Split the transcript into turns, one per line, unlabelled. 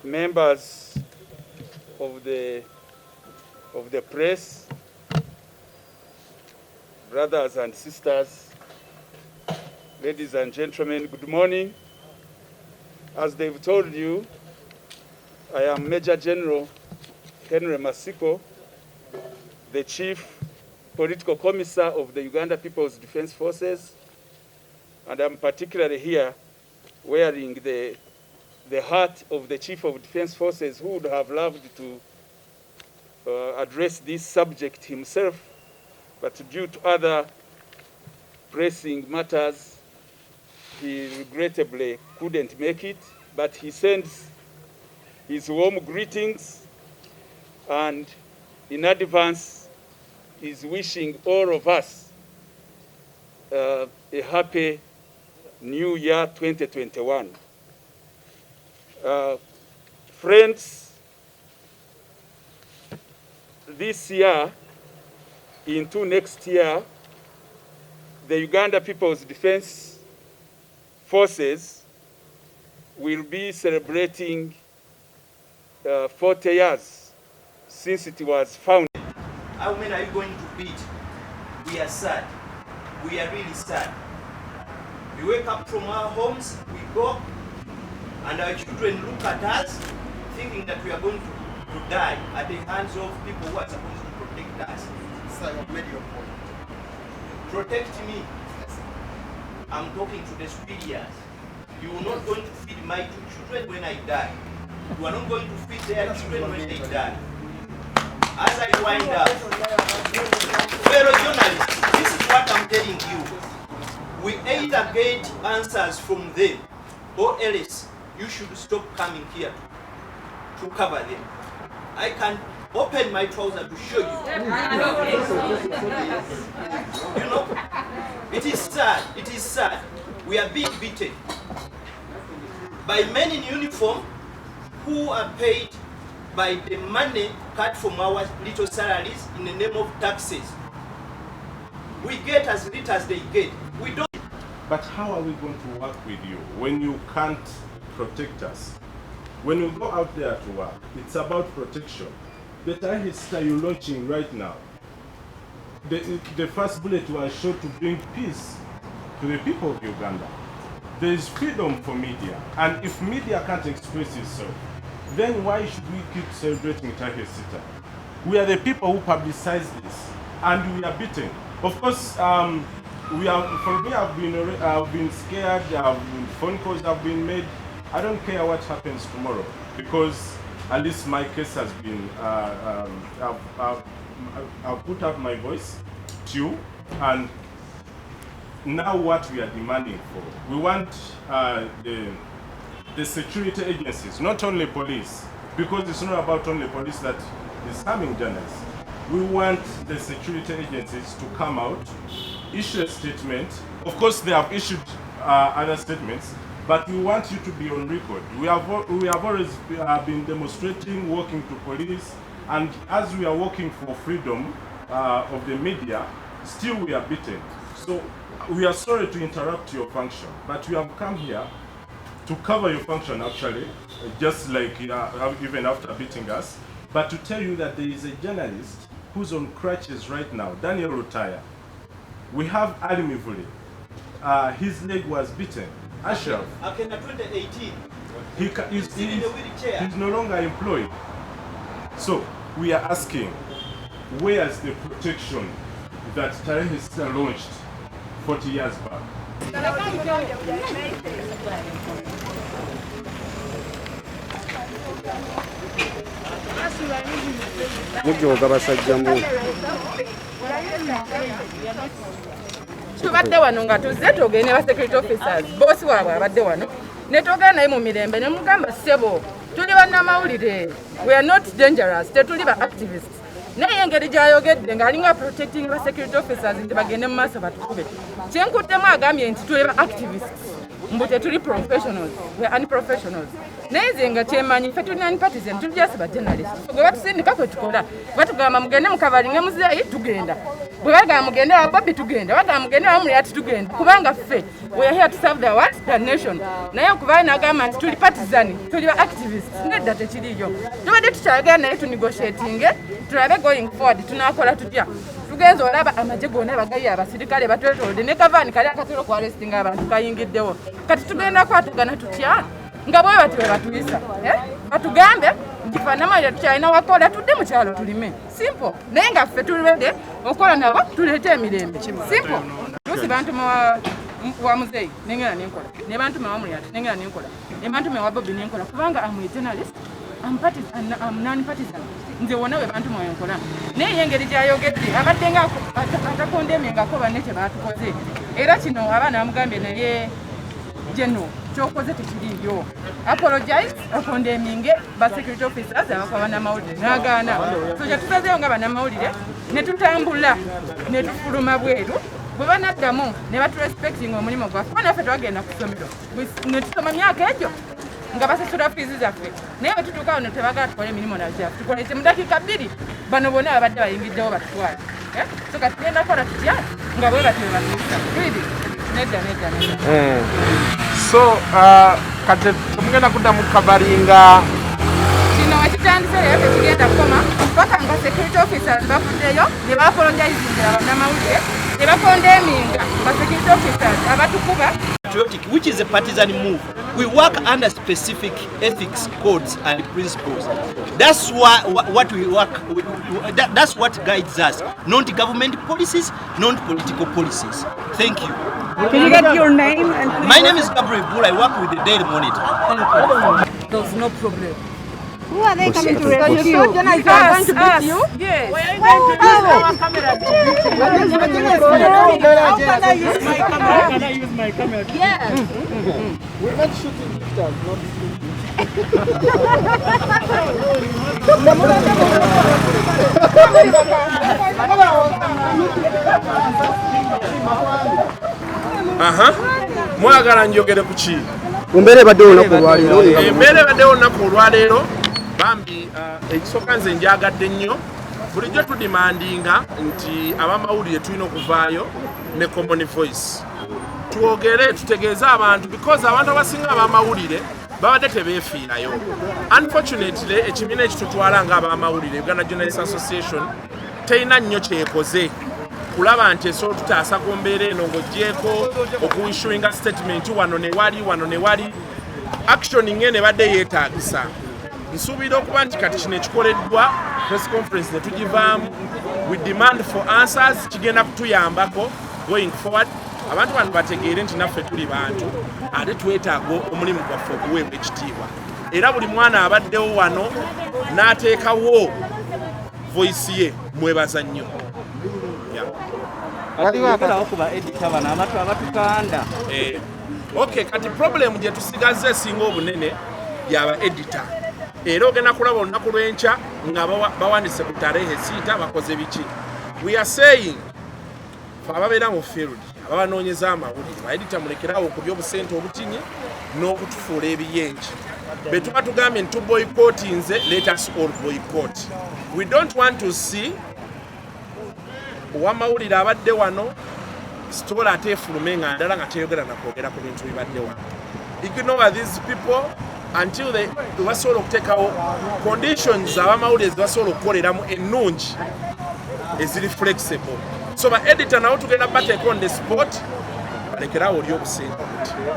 members of the press, brothers and sisters, ladies and gentlemen, good morning. As they've told you, I am Major General Henry Masiko, the Chief Political Commissar of the Uganda People's Defense Forces, and I'm particularly here wearing the hat of the Chief of Defense Forces, who would have loved to address this subject himself, but due to other pressing matters, he regrettably couldn't make it, but he sends his warm greetings and in advance is wishing all of us a happy New Year 2021. Friends, this year into next year, the Uganda People's Defense Forces will be celebrating 40 years since it was founded.
How many are you going to beat? We are sad. We are really sad. We wake up from our homes, we go, and our children look at us thinking that we are going to die at the hands of people who are supposed to protect us.
So you made your point.
Protect me. I'm talking to the civilians. You are not going to feed my two children when I die. You are not going to feed their children when they die. As I wind up, fellow journalists, this is what I'm telling you. We either get answers from them, or else you should stop coming here to cover them. I can open my trouser to show you. You know, it is sad. It is sad. We are being beaten by men in uniform who are paid by the money cut from our little salaries in the name of taxes. We get as little as they get. We don't.
But how are we going to work with you when you can't protect us? When we go out there to work, it's about protection. The Tahista you're launching right now, the first bullet was shot to bring peace to the people of Uganda. There is freedom for media, and if media can't express itself, then why should we keep celebrating Tahista? We are the people who publicize this, and we are beaten. Of course, for me, I've been scared. Phone calls have been made. I don't care what happens tomorrow, because at least my case has been. I've put up my voice to you, and now what we are demanding for, we want the security agencies, not only police, because it's not about only police that is harming journalists. We want the security agencies to come out, issue a statement. Of course, they have issued other statements, but we want you to be on record. We have always been demonstrating, working to police, and as we are working for freedom of the media, still we are beaten. So we are sorry to interrupt your function, but we have come here to cover your function actually, just like even after beating us, but to tell you that there is a journalist who's on crutches right now, Daniel Rutaya. We have Alimivuli. His leg was beaten. Ashraf. He's no longer employed. So we are asking, where's the protection that Tahista launched 40 years back?
Tubadde wano nga tuzze tugende ba security officers boss waabwe abadde wano ne togenda naye mu mirembe ne mugamba ssebo tuli bannamawulire, we are not dangerous, tetuli ba activists. Naye engeri gy'ayogedde ng'alinga protecting ba security officers nti bagende mu maaso batukube, kyenkuddemu agambye nti tuli ba activists. mbu tetuli professionals, we are unprofessionals. Naye nze nga kyemanyi ffe tulina unpartisan, tuli just ba journalists. Gwe batusindika kwe tukola. Batugamba mugende mukavalinge muzeeyi tugenda. Bwe bagamba mugende wa Bobby tugenda, bagamba mugende wa Muliyati tugenda. Kubanga ffe we are here to serve the what? The nation. Naye okubaye n'agamba nti tuli partisan, tuli ba activists. Nedda tekiriyo. Tubadde tukyagenda naye tunegotiatinge, tulabe going forward tunaakola tutya. Tugenza olaba amagye gonna bagayi abasirikale batwetolodde ne kavaani kali akatera okuarestinga abantu kayingiddewo. Kati tugenda kwatugana tutya nga bwe bati bwe batuyisa. Batugambe nti Banamawulire tukyalina wakola tudde mu kyalo tulime. Simple. Naye nga ffe tulibadde okola nabo tuleete emirembe. Simple. Tusi bantu wa muzeeyi nengera nenkola. Ne bantu wa Muliyati nengera nenkola. Ne bantu wa Bobby nenkola kubanga I'm a journalist. I'm non-partisan. Nze wona we bantu mwenkola. Naye engeri gyayogedde abadde nga atakondemyengako banne kyebatukoze. Era kino abaana bamugambye naye General kyokoze tekiriyo. Apologize okondemyenge ba security officers abakwa Banamawulire n'agaana. So kyatusazeeyo nga Banamawulire ne tutambula ne tufuluma bweru bwe banaddamu ne baturespecting omulimu gwaffe. Kuba naffe twagenda ku ssomero ne tusoma myaka egyo nga basasula fiizi zaffe. Naye bwe tutuuka awo ne tebagala tukole emirimu nagyaffe. Tukoleze mu dakiika 2 bano bonna abadde bayingiddewo batutwale. So kati tugenda kukola tutya nga bwe batyo batuyisa. Nedda.
So kati tumugenda kuddamu kavalinga
kino ekitandise leero tekigenda kukoma paka nga security officers bafuddeyo ne baapologizingira Banamawulire ne bakondeminga ba security officers abatukuba.
Which is a partisan move. We work under specific ethics codes and principles. That's what we work. That's what guides us. Not government policies, not political policies. Thank you.
Can you get your name?
My name is Gabriel Bull. I work with the Daily Monitor.
There's no problem.
Who are they coming to rescue?
You are going to beat you? Yes.
Where are you going to use our camera to beat you? How can I use my camera? Can I use my camera?
Yes.
We're not shooting victims, not
mwagala njogere ku ki?
Embeera ebaddewo olunaku olwaleero.
Embeera ebaddewo olunaku olwaleero bambi ekisooka nze njagadde nnyo bulijjo tudimandinga nti abamawulire tulina okuvaayo ne common voice twogere tutegeeze abantu because abantu abasinga abamawulire babadde tebeefiirayo. Unfortunately ekibiina ekitutwala nga abamawulire Uganda Journalists Association terina nnyo kyekoze kulaba nti esobola tutaasa ku mbeera eno ng'oggyeko okuissuinga statement wano ne wali action ng'eno ebadde yeetaagisa. Nsuubira okuba nti kati kino ekikoleddwa press conference ne tugivaamu we demand for answers kigenda kutuyambako going forward. Abantu bano bategeere nti naffe tuli bantu ate twetaaga omulimu gwaffe okuweebwa ekitiibwa era buli mwana abaddewo wano n'ateekawo voice ye mwebaza nnyo. Okay, kati problem gye tusigaze esinga obunene yaba editor. Era ogenda kulaba olunaku lw'enkya nga bawandise ku tarehe siita bakoze biki. We are saying ababeera mu field abanoonyeza amawulire baedita mulekerawo okulya obusente obutinye n'okutufuula ebiyenje. Be tuba tugambye nti tuboycottinze, let us all boycott. We don't want to see owamawulire abadde wano sitoola ate efulume nga ndala nga teyogera nakwogera ku bintu bibadde wano. Ignore these people until they basobola okuteekawo conditions abamawulire zebasobola okukoleramu ennungi eziri flexible. So ba editor nabo tugenda bateeka on the spot balekerawo oli obusente.